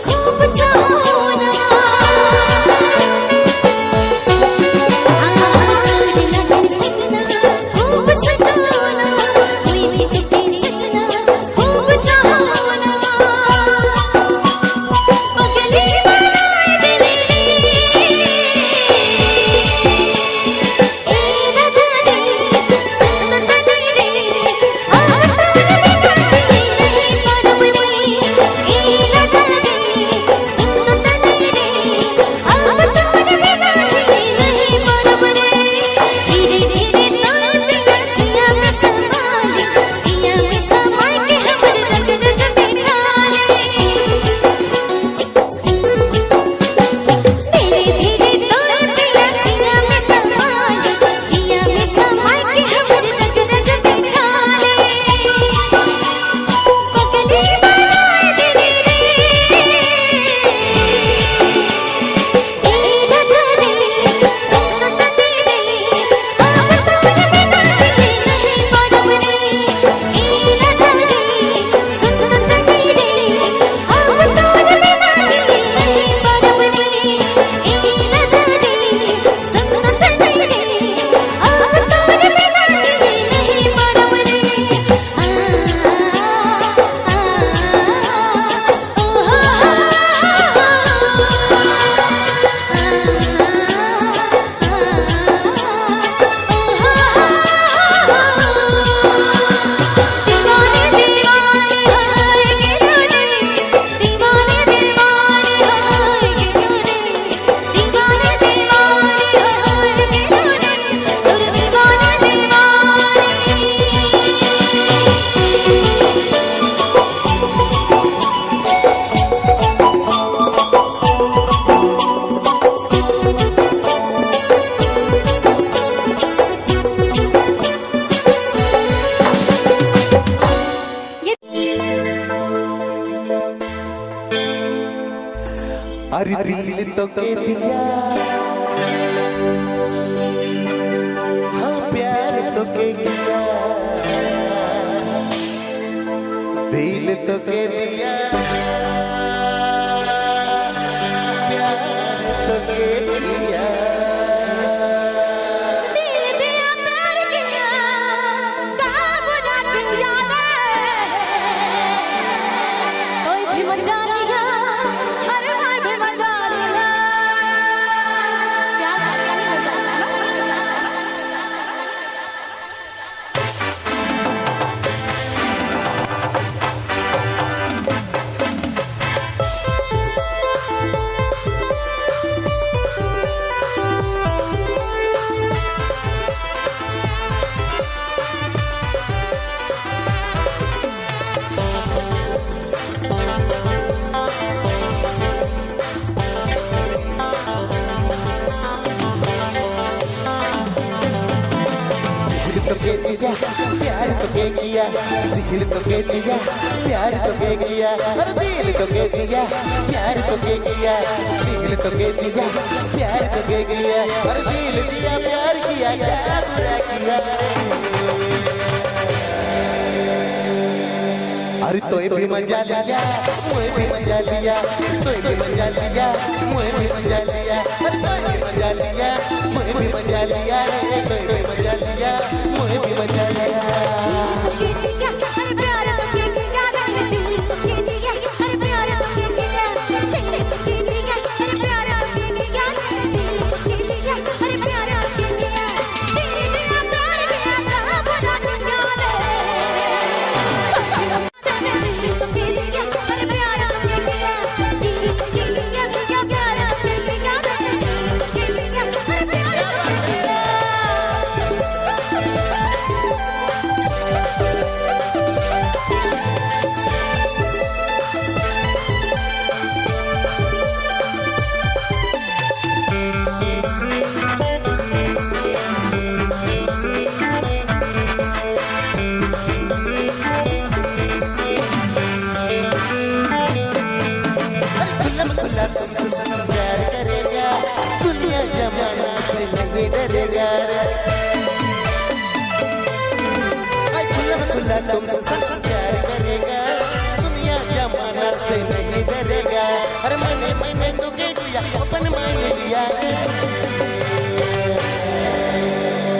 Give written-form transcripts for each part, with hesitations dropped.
खूब चाहो ना अरे दिल तो के दिया, हाँ प्यार तो के किया, दिल तो के दिया, प्यार तो के किया, दिल दिया प्यार किया, काबुला किया ने, कोई भी मजा लिया, अरे भाई भी मजा लिया, क्या नहीं मजा ना। तो के दिया, प्यार तो के किया, दिल तो के दिया, प्यार तो के किया, अरे दिल तो के दिया, प्यार तो के किया, दिल तो के दिया, प्यार तो के किया, अरे दिल दिया प्यार किया, क्या बुरा किया। अरे तोय भी मजा लिया, मुझे भी मजा लिया, तोय भी मजा लिया, मुझे भी मजा लिया, अरे तोय भी मजा लिया, मुझे भी मजा लिया, तोय भी मजा लिया, मुझे भी मजा लिया। तुमसे सनम प्यार करेगा, दुनिया जमाना से नहीं डरेगा, खुला खुला तुमसे सनम प्यार करेगा, दुनिया जमाना से नहीं डरेगा, अरे मैंने तो के दिया, अपन मैंने लिया,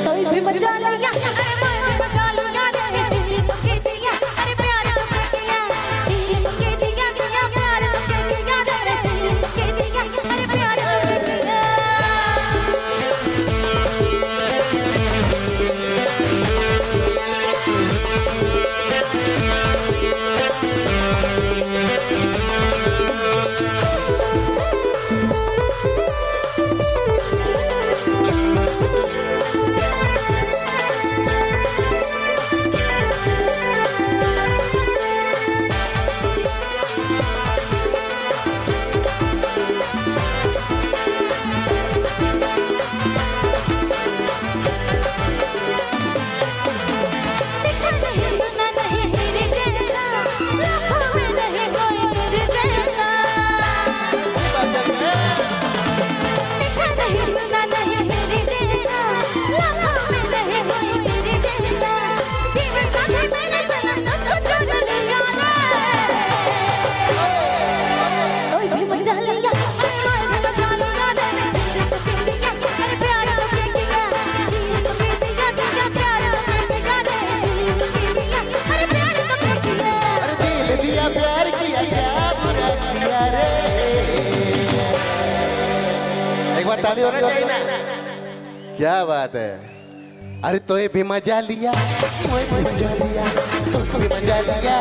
कोई भी मजा लिया, अरे मैं भी मजा लिया, दिल तो के दिया, अरे प्यार तो के किया, दिल तो के दिया, प्यार तो के किया, दिल तो के दिया, अरे प्यार तो के किया। एक बार ताली होना चाहिए ना, क्या बात है। अरे तोय भी मजा लिया, मुझे भी मजा लिया, तुम भी मजा लिया,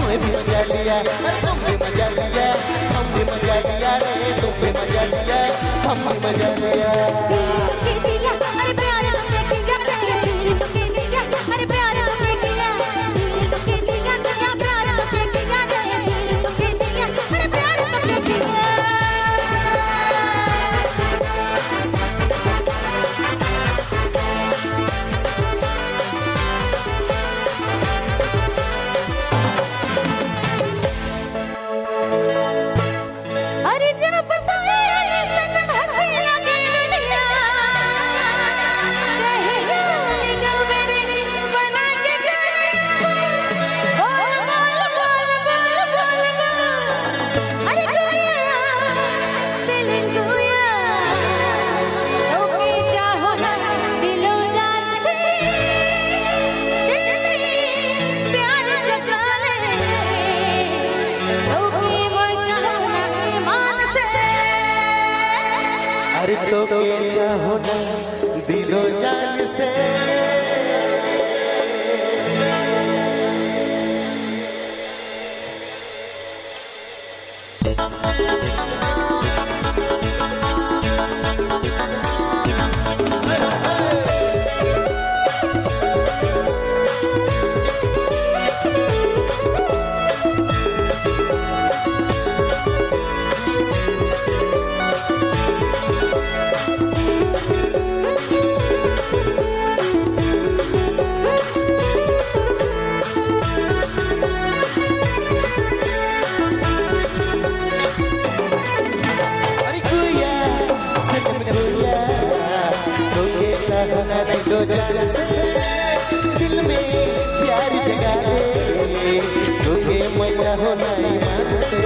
मुझे भी मजा लिया, अरे तुम भी मजा लिया, हम भी मजा लिया, रे तुम भी मजा लिया, हम भी मजा लिया। अरे जब अरे तो के चाहो ना दिलो जान से। दिलो जान से दिल में प्यार जगा दे, तुझे मजा होना ईमान से।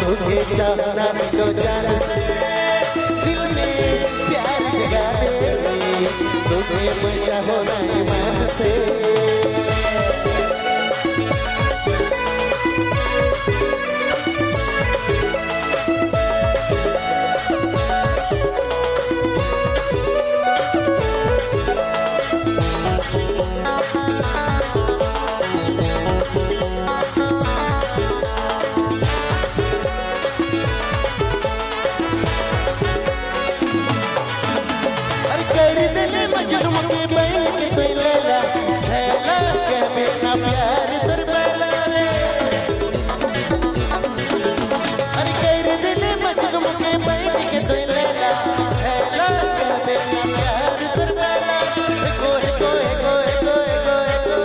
तुझे चाहना दिलो जान से दिल में प्यार जगा दे, तुझे मजा होना ईमान से। कर दिले मजनू के बैल के कोई लैला छैला के बिना प्यार दरबला रे। अरे कर दिले मजनू के बैल के कोई लैला छैला के बिना प्यार दरबला। कोई कोई कोई कोई कोई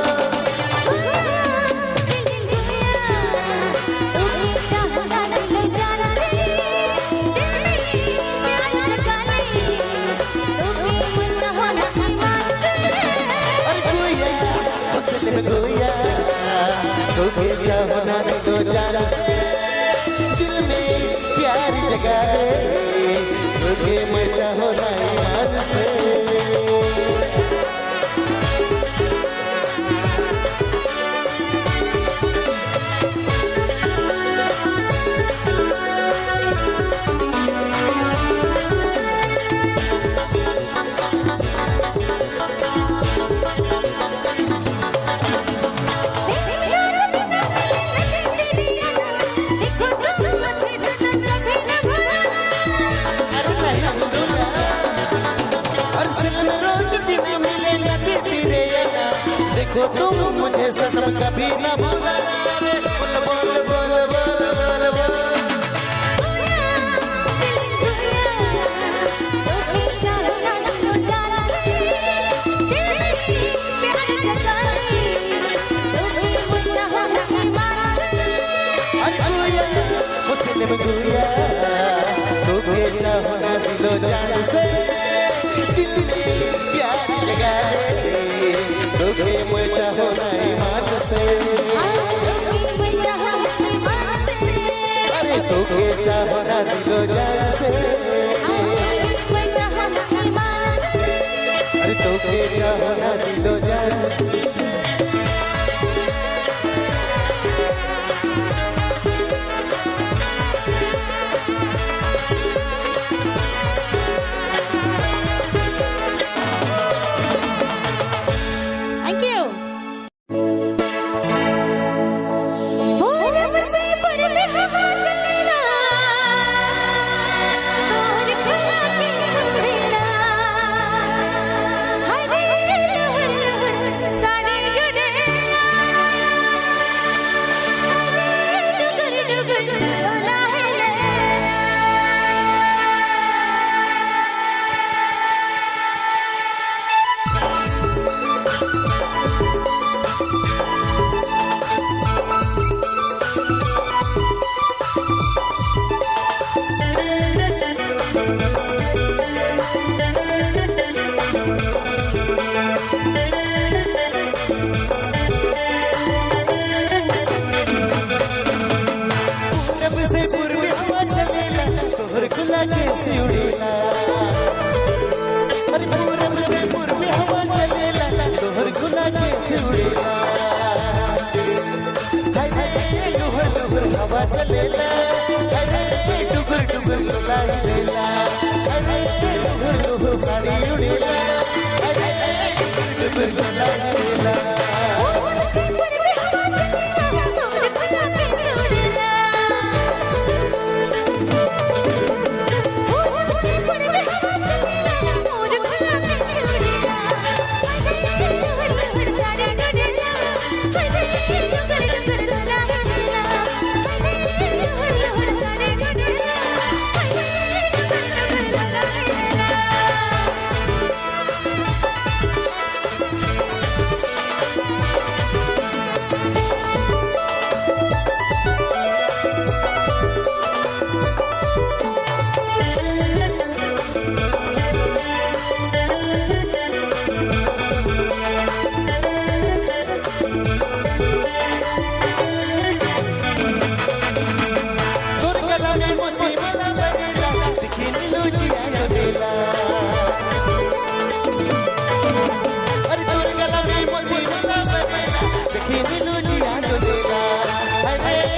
तुझे चाहना दिलो जान से दिल में प्यार जगा दे, तुझे मजा होना ईमान से। देखो तुम मुझे सनम कभी न भूलना रे। बोल बोल बोल बोल बोल बोल मुस्लिम गुड़िया तुझे चाहना दिलो जान से दिल में प्यार जगा दे, तुझे मजा होना ईमान से। अरे तुझे चाहना दिलो जान से तोके चाहो ना दिलो जान Thank you. पूरब से पूरब हवा चलेला, तोर खला के संभेला, हरे लहर लहर साड़ी उड़ेला, हरे डुगर डुगर डोला है पूरब से पूर्वी हवा चलेला तोहर खुला कैसे उड़ेला अरे पूरब से पूर्वी हवा चलेला तोहर खुला कैसे उड़ेला हाय हाय लुहर लुहर हवा चलेला अरे डुगर डुगर लुला हिलेला अरे लुहर लुहर साड़ी उड़ेला अरे डुगर डुगर लुला हिलेला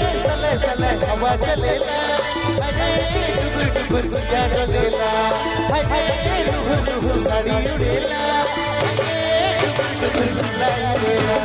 हवा चलेला अरे डुगर डुगर गुंजा डोलेला अरे लुहुर लुहुर साड़ी उड़ेला अरे डुगर डुगर गुंजा डोलेला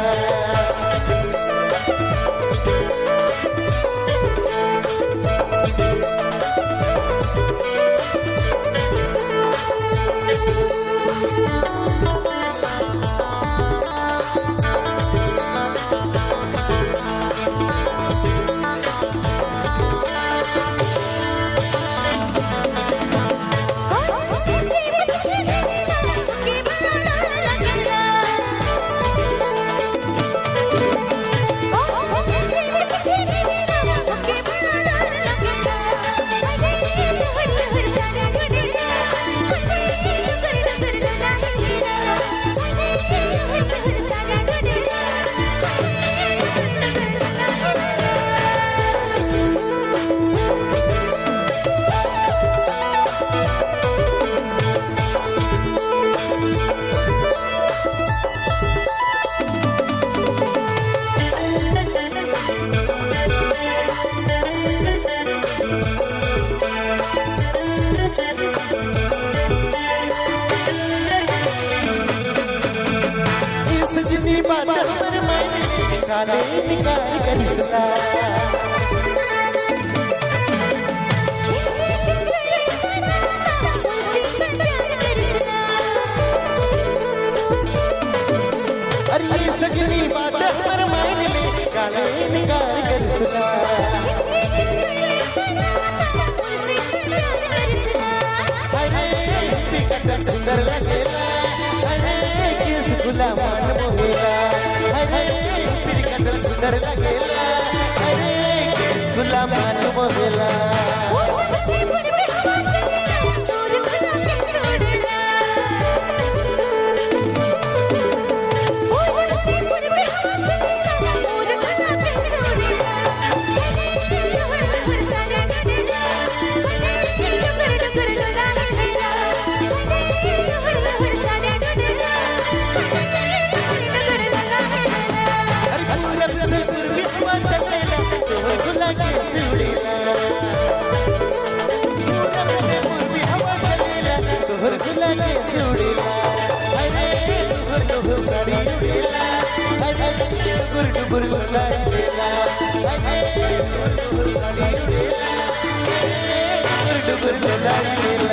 निकाले निकाल करिसला अरे ये सजनी बात हमर माइंड में निकाले निकाल करिसला अरे पिकट सुंदर लगेला अरे किस गुलाम मन मोहेला अरे सुंदर लगेला अरे गुलाम मोहेला डुगुर ले लाड़ी